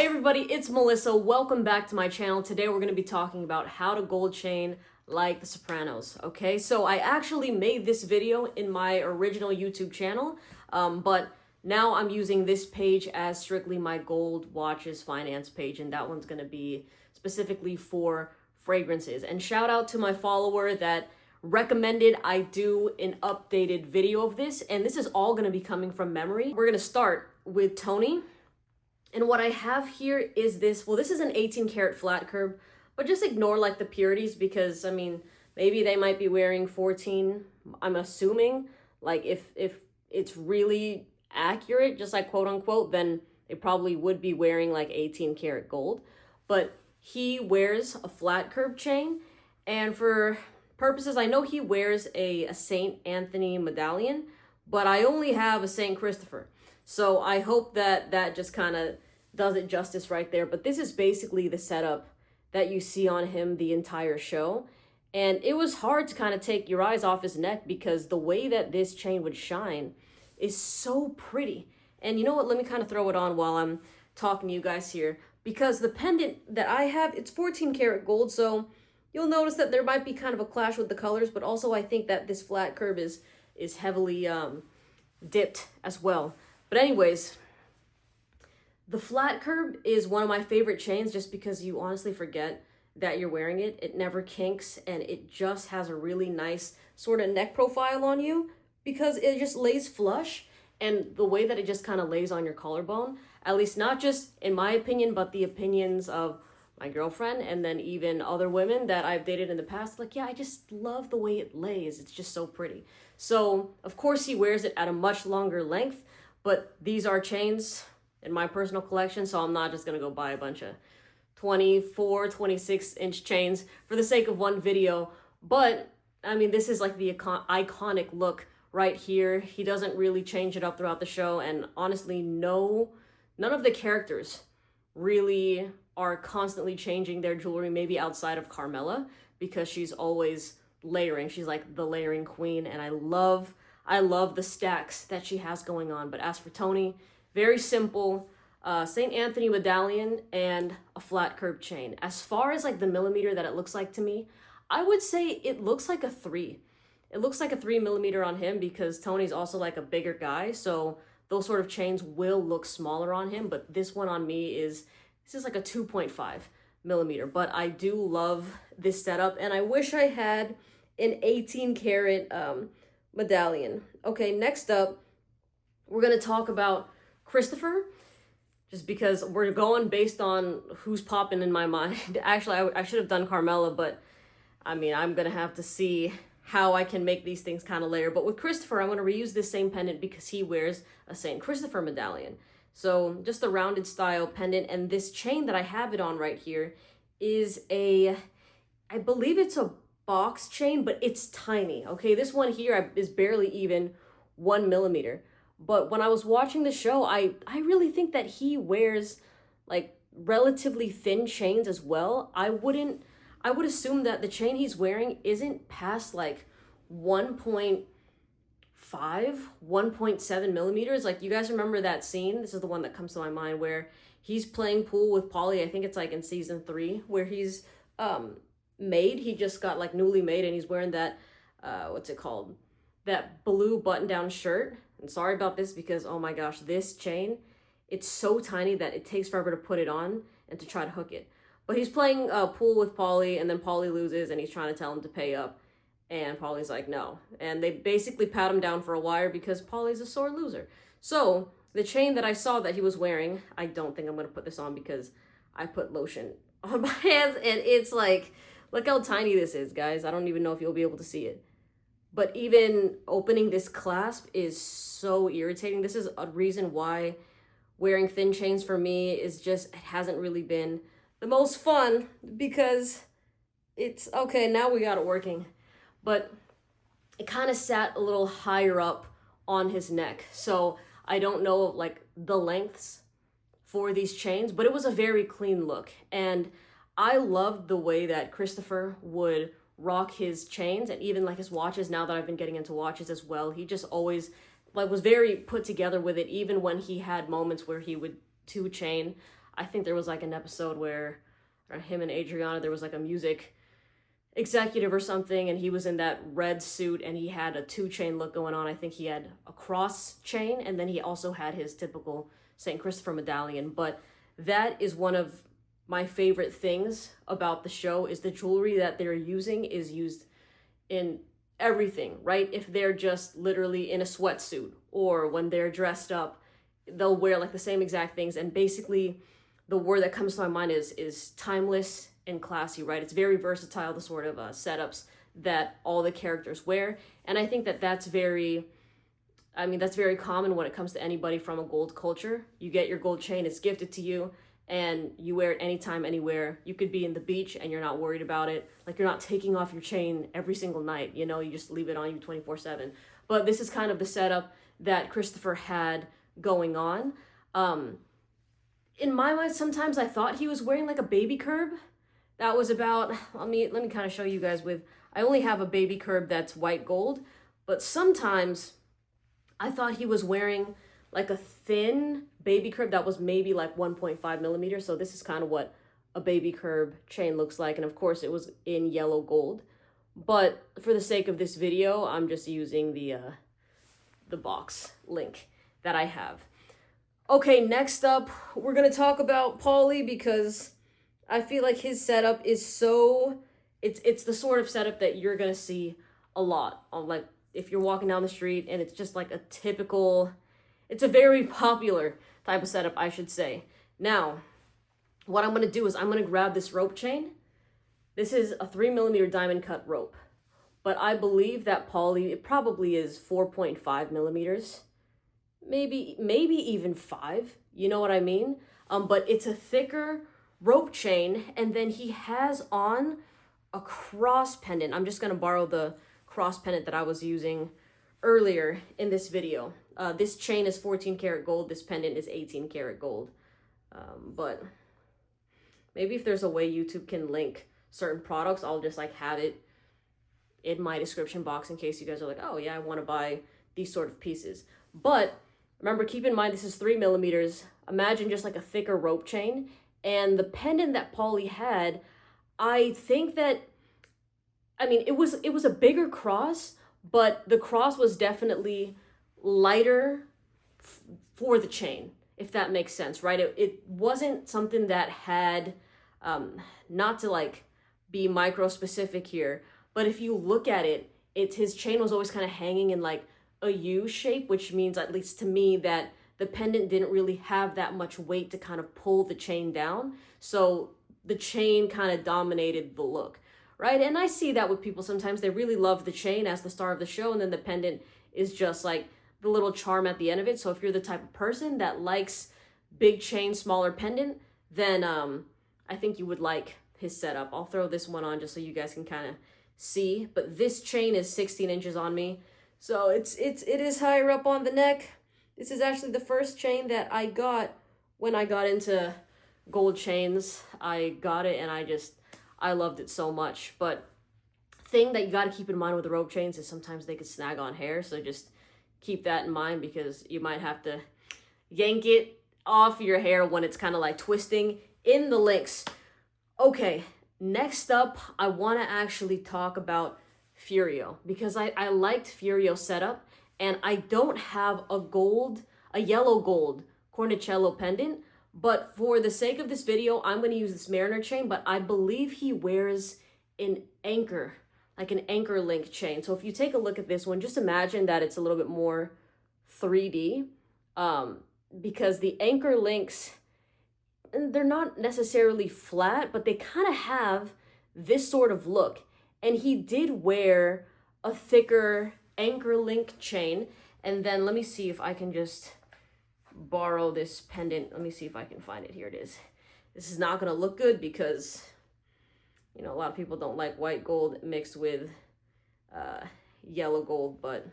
everybody, it's Melissa. Welcome back to my channel. Today we're going to be talking about how to gold chain like the Sopranos. Okay, so I actually made this video in my original YouTube channel, but now I'm using this page as strictly my gold watches finance page, and that one's going to be specifically for fragrances. And shout out to my follower that recommended I do an updated video of this, and this is all going to be coming from memory. We're going to start with Tony. And what I have here is this, well, this is an 18 karat flat curb, but just ignore like the purities because, I mean, maybe they might be wearing 14. I'm assuming, like, if it's really accurate, just like quote unquote, then they probably would be wearing like 18 karat gold. But he wears a flat curb chain, and for purposes, I know he wears a Saint Anthony medallion, but I only have a Saint Christopher. So I hope that that just kind of does it justice right there. But this is basically the setup that you see on him the entire show. And it was hard to kind of take your eyes off his neck because the way that this chain would shine is so pretty. And you know what? Let me kind of throw it on while I'm talking to you guys here. Because the pendant that I have, it's 14 karat gold. So you'll notice that there might be kind of a clash with the colors. But also I think that this flat curb is heavily dipped as well. But anyways, the flat curb is one of my favorite chains just because you honestly forget that you're wearing it. It never kinks, and it just has a really nice sort of neck profile on you because it just lays flush, and the way that it just kind of lays on your collarbone, at least not just in my opinion, but the opinions of my girlfriend and then even other women that I've dated in the past, like, yeah, I just love the way it lays. It's just so pretty. So, of course, he wears it at a much longer length, but these are chains in my personal collection, so I'm not just going to go buy a bunch of 24, 26-inch chains for the sake of one video. But, I mean, this is like the iconic look right here. He doesn't really change it up throughout the show, and honestly, none of the characters really are constantly changing their jewelry, maybe outside of Carmela, because she's always layering. She's like the layering queen, and I love the stacks that she has going on. But as for Tony, very simple, St. Anthony medallion and a flat curb chain. As far as like the millimeter that it looks like to me, I would say it looks like a 3. It looks like a 3 millimeter on him because Tony's also like a bigger guy. So those sort of chains will look smaller on him. But this one on me this is like a 2.5 millimeter. But I do love this setup, and I wish I had an 18 karat medallion. Okay, next up, we're going to talk about Christopher, just because we're going based on who's popping in my mind. Actually, I should have done Carmela, but I mean, I'm going to have to see how I can make these things kind of layer. But with Christopher, I'm going to reuse this same pendant because he wears a Saint Christopher medallion. So just a rounded style pendant, and this chain that I have it on right here is I believe it's a box chain, but it's tiny. Okay, this one here is barely even 1 millimeter. But when I was watching the show, I really think that he wears like relatively thin chains as well. I would assume that the chain he's wearing isn't past like 1.5, 1.7 millimeters. Like, you guys remember that scene? This is the one that comes to my mind where he's playing pool with Paulie. I think it's like in season 3 where he's made. He just got like newly made, and he's wearing that, what's it called? That blue button-down shirt. And sorry about this because, oh my gosh, this chain, it's so tiny that it takes forever to put it on and to try to hook it. But he's playing pool with Paulie, and then Paulie loses, and he's trying to tell him to pay up. And Paulie's like, no. And they basically pat him down for a wire because Paulie's a sore loser. So the chain that I saw that he was wearing, I don't think I'm going to put this on because I put lotion on my hands, and it's like, look how tiny this is, guys. I don't even know if you'll be able to see it. But even opening this clasp is so irritating. This is a reason why wearing thin chains for me is just, it hasn't really been the most fun because it's, okay, now we got it working. But it kind of sat a little higher up on his neck. So I don't know like the lengths for these chains, but it was a very clean look. And I loved the way that Christopher would rock his chains and even like his watches. Now that I've been getting into watches as well, he just always like was very put together with it, even when he had moments where he would two chain. I think there was like an episode where him and Adriana, there was like a music executive or something, and he was in that red suit and he had a 2-chain look going on. I think he had a cross chain, and then he also had his typical St. Christopher medallion. But that is one of my favorite things about the show, is the jewelry that they're using is used in everything, right? If they're just literally in a sweatsuit, or when they're dressed up, they'll wear like the same exact things. And basically the word that comes to my mind is timeless and classy, right? It's very versatile, the sort of setups that all the characters wear. And I think that that's very common when it comes to anybody from a gold culture. You get your gold chain, it's gifted to you, and you wear it anytime, anywhere. You could be in the beach and you're not worried about it. Like, you're not taking off your chain every single night, you know, you just leave it on you 24/7. But this is kind of the setup that Christopher had going on. In my mind, sometimes I thought he was wearing like a baby curb. That was about, let me kind of show you guys with, I only have a baby curb that's white gold, but sometimes I thought he was wearing like a thin baby curb that was maybe like 1.5 millimeters. So this is kind of what a baby curb chain looks like. And of course it was in yellow gold, but for the sake of this video, I'm just using the box link that I have. Okay, next up, we're gonna talk about Paulie, because I feel like his setup is so, it's the sort of setup that you're gonna see a lot on, like, if you're walking down the street, and it's just like a typical, it's a very popular type of setup, I should say. Now, what I'm gonna do is I'm gonna grab this rope chain. This is a 3mm diamond cut rope, but I believe that Paulie, it probably is 4.5 millimeters. Maybe even 5, you know what I mean? But it's a thicker rope chain, and then he has on a cross pendant. I'm just gonna borrow the cross pendant that I was using earlier in this video. This chain is 14 karat gold, this pendant is 18 karat gold. But maybe if there's a way YouTube can link certain products, I'll just like have it in my description box in case you guys are like, oh yeah, I want to buy these sort of pieces. But remember, keep in mind, this is 3mm. Imagine just like a thicker rope chain. And the pendant that Paulie had, I think that, I mean, it was a bigger cross, but the cross was definitely lighter for the chain, if that makes sense, right? It wasn't something that had, not to like be micro specific here, but if you look at it, his chain was always kind of hanging in like a U shape, which means, at least to me, that the pendant didn't really have that much weight to kind of pull the chain down. So the chain kind of dominated the look, right? And I see that with people sometimes. They really love the chain as the star of the show, and then the pendant is just like the little charm at the end of it. So if you're the type of person that likes big chain, smaller pendant, then I think you would like his setup. I'll throw this one on just so you guys can kind of see. But this chain is 16 inches on me, so it is higher up on the neck. This is actually the first chain that I got when I got into gold chains. I got it and I loved it so much. But thing that you got to keep in mind with the rope chains is sometimes they could snag on hair. So just keep that in mind, because you might have to yank it off your hair when it's kind of like twisting in the links. Okay, next up, I want to actually talk about Furio, because I liked Furio's setup. And I don't have a yellow gold cornicello pendant, but for the sake of this video, I'm going to use this Mariner chain, but I believe he wears an anchor, like an anchor link chain. So if you take a look at this one, just imagine that it's a little bit more 3D, because the anchor links, they're not necessarily flat, but they kind of have this sort of look. And he did wear a thicker anchor link chain. And then let me see if I can just borrow this pendant. Let me see if I can find it. Here it is. This is not going to look good because, you know, a lot of people don't like white gold mixed with yellow gold. But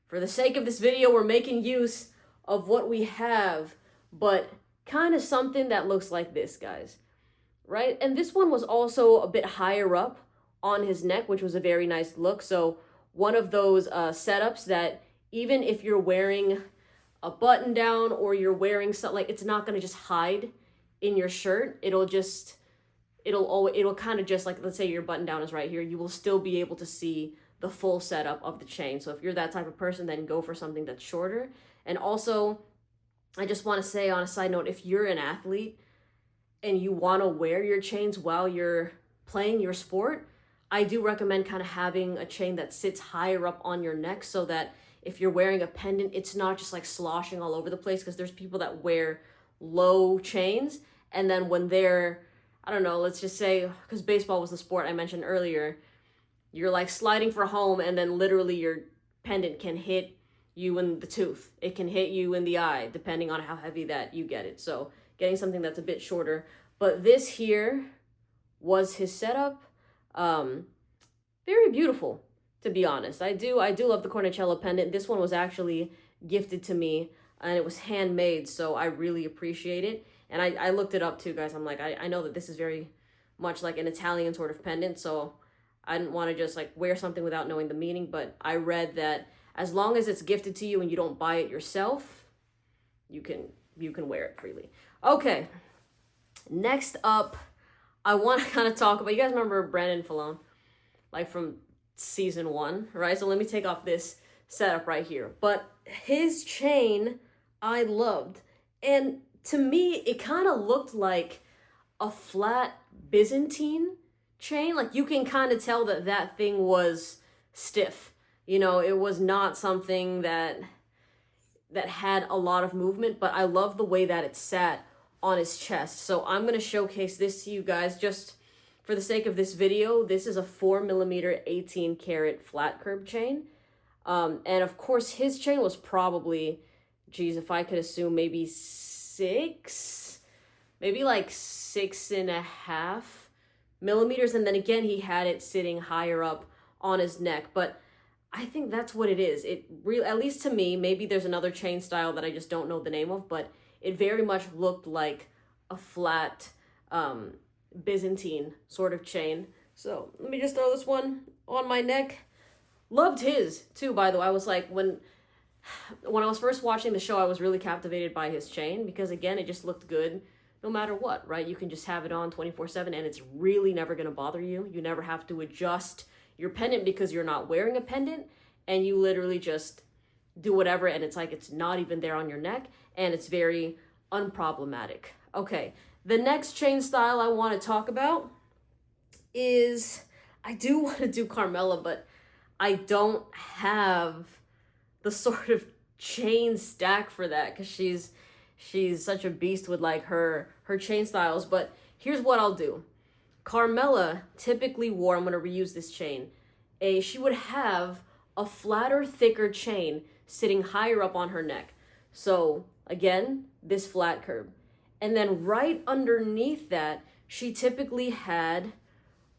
for the sake of this video, we're making use of what we have. But kind of something that looks like this, guys. Right? And this one was also a bit higher up on his neck, which was a very nice look. So one of those setups that even if you're wearing a button down or you're wearing something, like, it's not going to just hide in your shirt, it'll kind of just like, let's say your button down is right here, you will still be able to see the full setup of the chain. So if you're that type of person, then go for something that's shorter. And also, I just want to say on a side note, if you're an athlete and you want to wear your chains while you're playing your sport, I do recommend kind of having a chain that sits higher up on your neck, so that if you're wearing a pendant, it's not just like sloshing all over the place, because there's people that wear low chains, and then when they're, I don't know, let's just say, because baseball was the sport I mentioned earlier, you're like sliding for home, and then literally your pendant can hit you in the tooth. It can hit you in the eye, depending on how heavy that you get it. So getting something that's a bit shorter. But this here was his setup. Very beautiful, to be honest. I do love the Cornicello pendant. This one was actually gifted to me, and it was handmade, so I really appreciate it. And I looked it up too, guys. I'm like, I know that this is very much like an Italian sort of pendant, so I didn't want to just like wear something without knowing the meaning, but I read that as long as it's gifted to you and you don't buy it yourself, you can wear it freely. Okay, next up, I want to kind of talk about, you guys remember Brandon Fallon, like from season 1, right? So let me take off this setup right here. But his chain, I loved. And to me, it kind of looked like a flat Byzantine chain. Like you can kind of tell that that thing was stiff. You know, it was not something that had a lot of movement, but I love the way that it sat on his chest. So I'm going to showcase this to you guys just for the sake of this video. This is a 4mm 18 karat flat curb chain. And of course his chain was probably, geez, if I could assume, maybe like 6.5 millimeters. And then again, he had it sitting higher up on his neck, but I think that's what it is. It really, at least to me, maybe there's another chain style that I just don't know the name of, but it very much looked like a flat Byzantine sort of chain. So let me just throw this one on my neck. Loved his too, by the way. I was like, when I was first watching the show, I was really captivated by his chain, because again, it just looked good no matter what, right? You can just have it on 24/7 and it's really never going to bother you. You never have to adjust your pendant because you're not wearing a pendant, and you literally just do whatever, and it's like it's not even there on your neck, and it's very unproblematic. Okay, the next chain style I want to talk about is, I do want to do Carmela, but I don't have the sort of chain stack for that, because she's such a beast with like her chain styles. But here's what I'll do. Carmela typically wore, I'm going to reuse this chain, she would have a flatter, thicker chain sitting higher up on her neck. So again, this flat curb. And then right underneath that, she typically had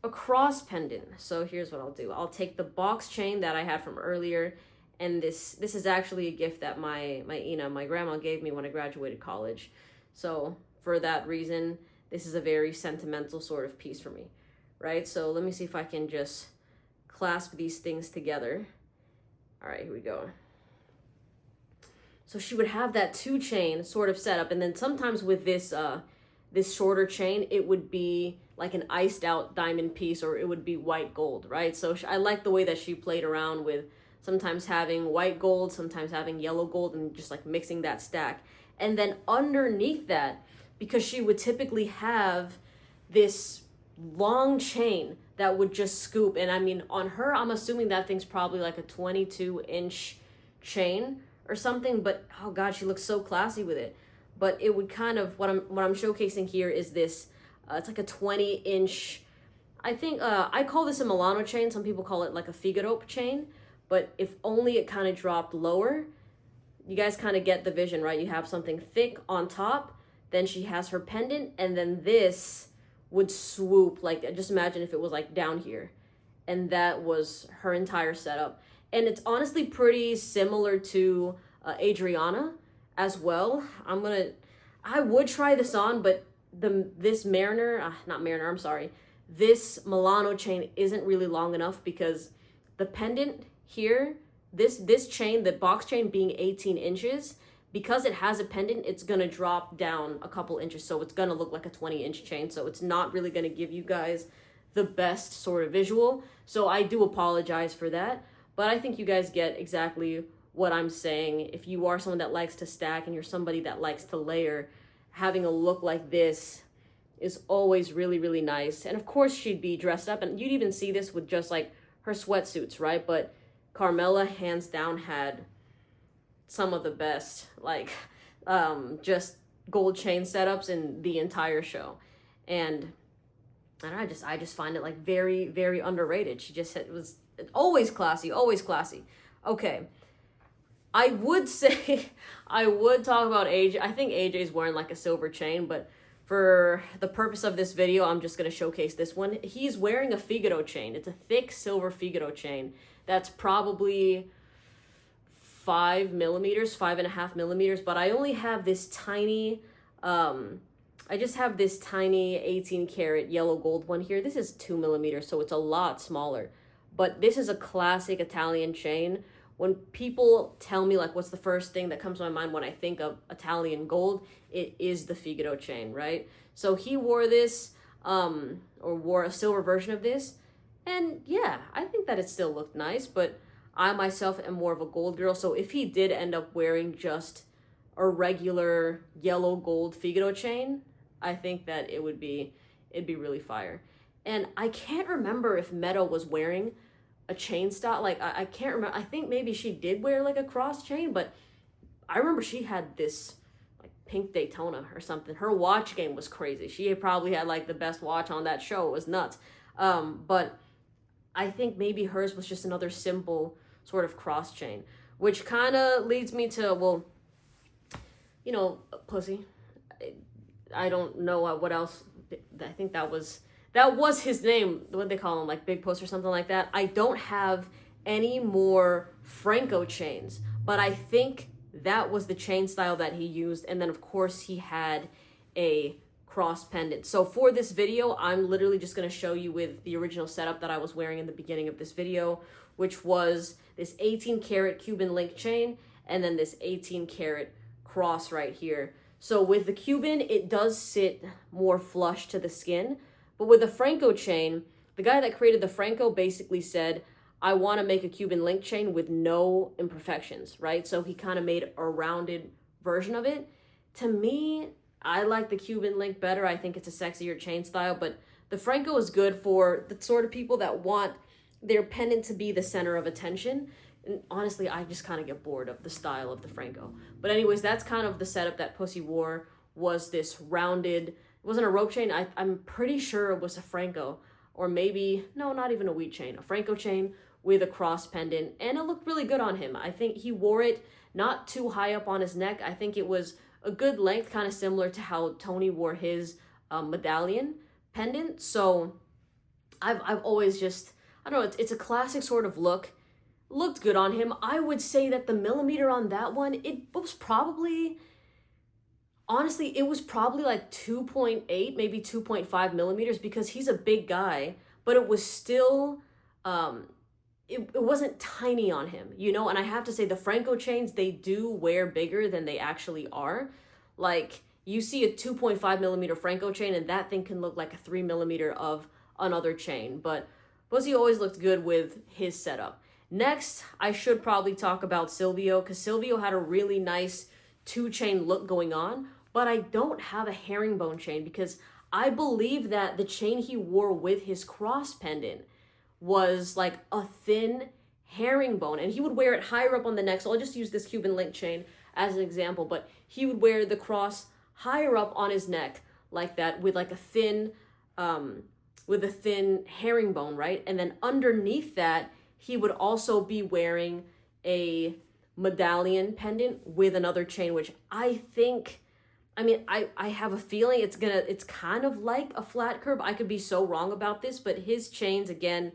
a cross pendant. So here's what I'll do. I'll take the box chain that I had from earlier, and this is actually a gift that my grandma gave me when I graduated college. So for that reason, this is a very sentimental sort of piece for me, right? So let me see if I can just clasp these things together. All right, here we go. So she would have that 2 chain sort of setup, and then sometimes with this this shorter chain, it would be like an iced out diamond piece, or it would be white gold, right? So I like the way that she played around with sometimes having white gold, sometimes having yellow gold, and just like mixing that stack. And then underneath that, because she would typically have this long chain that would just scoop. And I mean, on her, I'm assuming that thing's probably like a 22-inch chain or something, but oh God, she looks so classy with it. But it would kind of, what I'm showcasing here is this, it's like a 20-inch, I think, I call this a Milano chain. Some people call it like a Figaro chain, but if only it kind of dropped lower, you guys kind of get the vision, right? You have something thick on top, then she has her pendant, and then this would swoop, like, just imagine if it was like down here, and that was her entire setup. And it's honestly pretty similar to Adriana as well. I would try this on, but this Milano chain isn't really long enough, because the pendant here, this chain, the box chain being 18 inches, because it has a pendant, it's gonna drop down a couple inches, so it's gonna look like a 20-inch chain, so it's not really gonna give you guys the best sort of visual. So I do apologize for that, but I think you guys get exactly what I'm saying. If you are someone that likes to stack and you're somebody that likes to layer, having a look like this is always really, really nice. And of course she'd be dressed up, and you'd even see this with just like her sweatsuits, right? But Carmela hands down had some of the best like just gold chain setups in the entire show. And I just find it like very, very underrated. She just was always classy, always classy. Okay, I would say I would talk about AJ. I think AJ's wearing like a silver chain, but for the purpose of this video, I'm just going to showcase this one. He's wearing a Figaro chain. It's a thick silver Figaro chain that's probably 5 millimeters, 5.5 millimeters, but I only have this tiny, I just have this tiny 18 karat yellow gold one here. This is 2 millimeters, so it's a lot smaller, but this is a classic Italian chain. When people tell me like what's the first thing that comes to my mind when I think of Italian gold, it is the Figaro chain, right? So he wore this, or wore a silver version of this, and yeah, I think that it still looked nice, but I myself am more of a gold girl, so if he did end up wearing just a regular yellow gold Figaro chain, I think that it'd be really fire. And I can't remember if Meadow was wearing a chain style. Like I can't remember. I think maybe she did wear like a cross chain, but I remember she had this like pink Daytona or something. Her watch game was crazy. She probably had like the best watch on that show. It was nuts. But I think maybe hers was just another simple sort of cross chain, which kind of leads me to, well, you know, pussy. I don't know what else. I think that was his name. What they call him, like Big Puss or something like that. I don't have any more Franco chains, but I think that was the chain style that he used. And then of course he had a cross pendant. So for this video, I'm literally just going to show you with the original setup that I was wearing in the beginning of this video, which was this 18 karat Cuban link chain and then this 18 karat cross right here. So with the Cuban, it does sit more flush to the skin, but with the Franco chain, the guy that created the Franco basically said, I want to make a Cuban link chain with no imperfections, right? So he kind of made a rounded version of it. To me, I like the Cuban link better. I think it's a sexier chain style, but the Franco is good for the sort of people that want their pendant to be the center of attention. And honestly, I just kind of get bored of the style of the Franco. But anyways, that's kind of the setup that Pussy wore, was this rounded, it wasn't a rope chain. I'm pretty sure it was a Franco, or maybe, no, not even a wheat chain, a Franco chain with a cross pendant, and it looked really good on him. I think he wore it not too high up on his neck. I think it was a good length, kind of similar to how Tony wore his medallion pendant. So I've always just, I don't know, it's a classic sort of look. Looked good on him. I would say that the millimeter on that one, it was probably, honestly, it was probably like 2.8, maybe 2.5 millimeters, because he's a big guy, but it was still, it wasn't tiny on him, you know? And I have to say the Franco chains, they do wear bigger than they actually are. Like, you see a 2.5 millimeter Franco chain and that thing can look like a 3 millimeter of another chain, but Pussy always looked good with his setup. Next, I should probably talk about Silvio, because Silvio had a really nice 2-chain look going on, but I don't have a herringbone chain because I believe that the chain he wore with his cross pendant was like a thin herringbone, and he would wear it higher up on the neck. So I'll just use this Cuban link chain as an example, but he would wear the cross higher up on his neck like that with like a thin, herringbone, right? And then underneath that, he would also be wearing a medallion pendant with another chain, which I think, I mean, I have a feeling it's kind of like a flat curb. I could be so wrong about this, but his chains, again,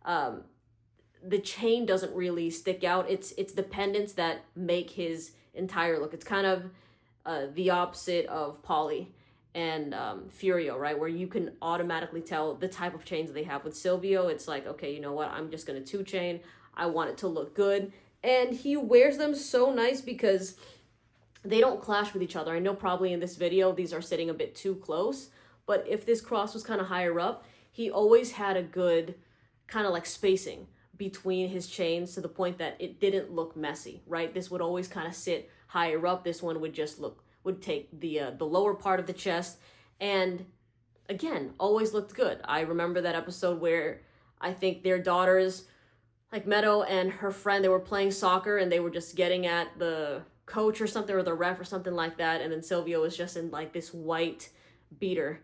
the chain doesn't really stick out. It's the pendants that make his entire look. It's kind of the opposite of Paulie and Furio, right? Where you can automatically tell the type of chains they have. With Silvio, it's like, okay, you know what? I'm just going to 2-chain. I want it to look good. And he wears them so nice because they don't clash with each other. I know probably in this video, these are sitting a bit too close, but if this cross was kind of higher up, he always had a good kind of like spacing between his chains to the point that it didn't look messy, right? This would always kind of sit higher up. This one would just would take the lower part of the chest, and again, always looked good. I remember that episode where I think their daughters, like Meadow and her friend, they were playing soccer and they were just getting at the coach or something, or the ref or something like that, and then Silvio was just in like this white beater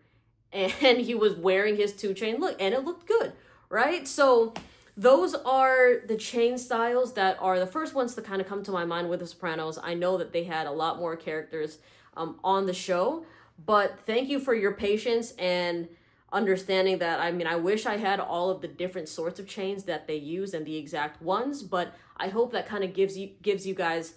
and he was wearing his 2-chain look and it looked good, right? So those are the chain styles that are the first ones to kind of come to my mind with the Sopranos. I know that they had a lot more characters on the show, but thank you for your patience and understanding that. I mean, I wish I had all of the different sorts of chains that they use and the exact ones, but I hope that kind of gives you guys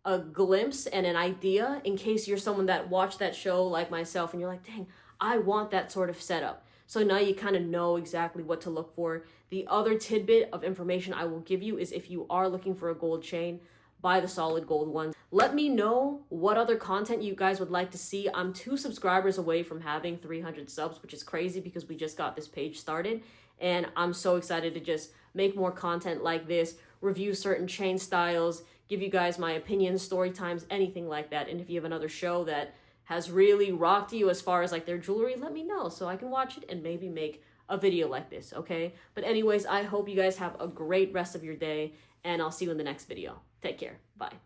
a glimpse and an idea in case you're someone that watched that show like myself and you're like, dang, I want that sort of setup. So now you kind of know exactly what to look for. The other tidbit of information I will give you is if you are looking for a gold chain, buy the solid gold ones. Let me know what other content you guys would like to see. I'm 2 subscribers away from having 300 subs, which is crazy because we just got this page started. And I'm so excited to just make more content like this, review certain chain styles, give you guys my opinions, story times, anything like that. And if you have another show that has really rocked you as far as like their jewelry, let me know so I can watch it and maybe make a video like this, okay? But anyways, I hope you guys have a great rest of your day, and I'll see you in the next video. Take care. Bye.